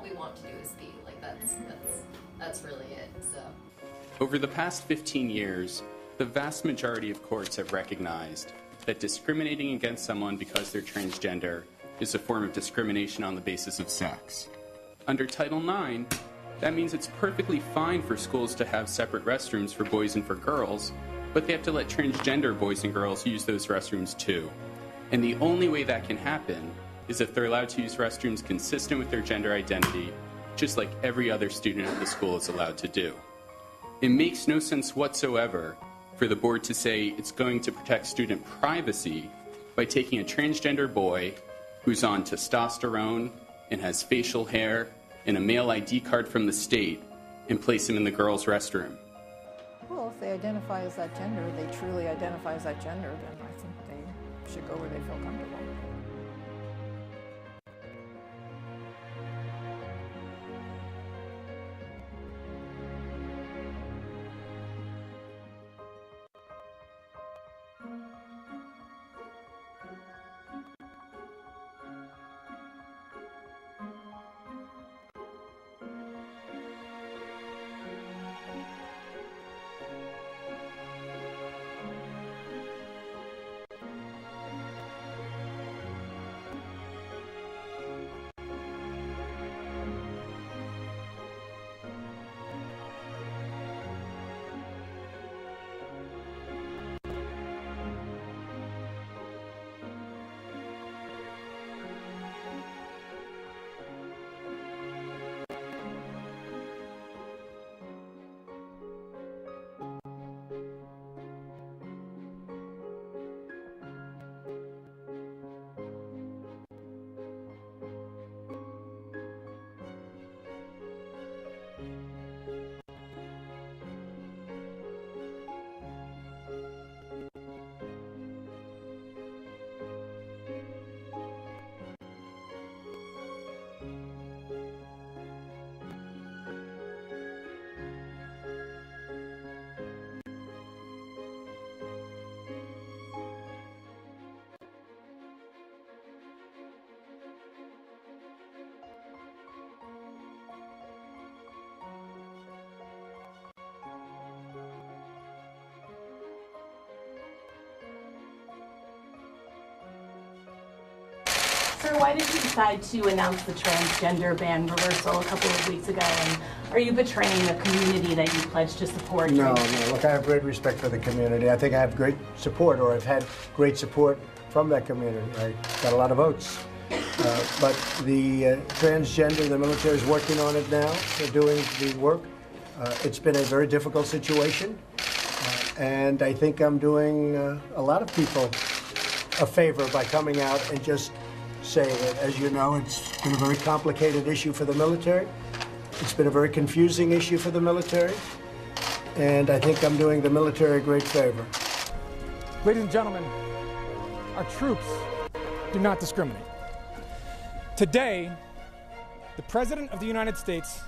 we want to do is be. Like that's really it. So over the past 15 years, the vast majority of courts have recognized that discriminating against someone because they're transgender is a form of discrimination on the basis of sex. Under Title IX, that means it's perfectly fine for schools to have separate restrooms for boys and for girls, but they have to let transgender boys and girls use those restrooms too. And the only way that can happen is if they're allowed to use restrooms consistent with their gender identity, just like every other student at the school is allowed to do. It makes no sense whatsoever for the board to say it's going to protect student privacy by taking a transgender boy who's on testosterone and has facial hair and a male ID card from the state and place him in the girls' restroom. Well, if they identify as that gender, they truly identify as that gender, then I think they should go where they feel comfortable. Sir, why did you decide to announce the transgender ban reversal a couple of weeks ago? And are you betraying the community that you pledged to support? No. Look, I have great respect for the community. I think I have great support, or I've had great support from that community. I got a lot of votes. But the transgender, the military is working on it now. They're doing the work. It's been a very difficult situation. And I think I'm doing a lot of people a favor by coming out and just saying it. As you know, it's been a very complicated issue for the military. It's been a very confusing issue for the military. And I think I'm doing the military a great favor. Ladies and gentlemen, our troops do not discriminate. Today, the President of the United States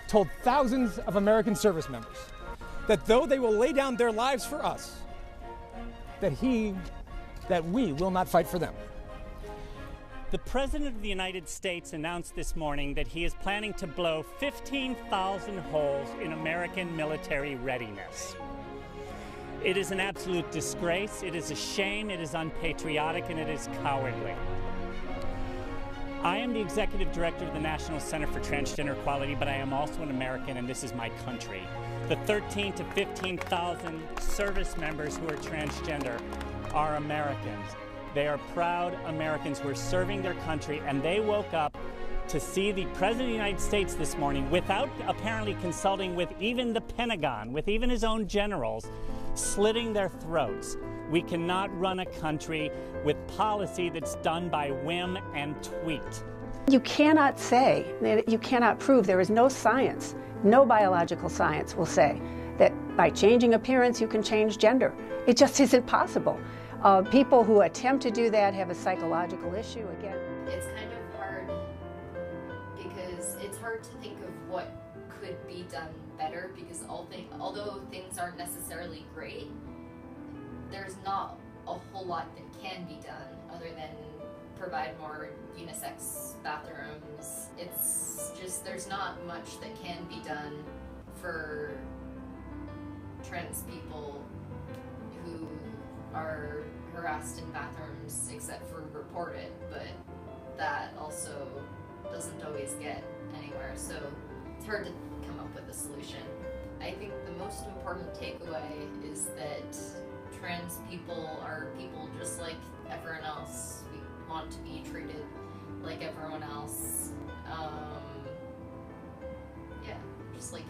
told thousands of American service members that though they will lay down their lives for us, that we will not fight for them. The President of the United States announced this morning that he is planning to blow 15,000 holes in American military readiness. It is an absolute disgrace, it is a shame, it is unpatriotic, and it is cowardly. I am the Executive Director of the National Center for Transgender Equality, but I am also an American, and this is my country. The 13,000 to 15,000 service members who are transgender are Americans. They are proud Americans who are serving their country, and they woke up to see the President of the United States this morning, without apparently consulting with even the Pentagon, with even his own generals, slitting their throats. We cannot run a country with policy that's done by whim and tweet. You cannot say, you cannot prove, there is no science, no biological science will say that by changing appearance you can change gender. It just isn't possible. People who attempt to do that have a psychological issue again. It's kind of hard because it's hard to think of what could be done better, because although things aren't necessarily great, there's not a whole lot that can be done other than provide more unisex bathrooms. It's just there's not much that can be done for trans people who are harassed in bathrooms except for report it, but that also doesn't always get anywhere, so it's hard to come up with a solution. I think the most important takeaway is that trans people are people just like everyone else. We want to be treated like everyone else. Yeah, just like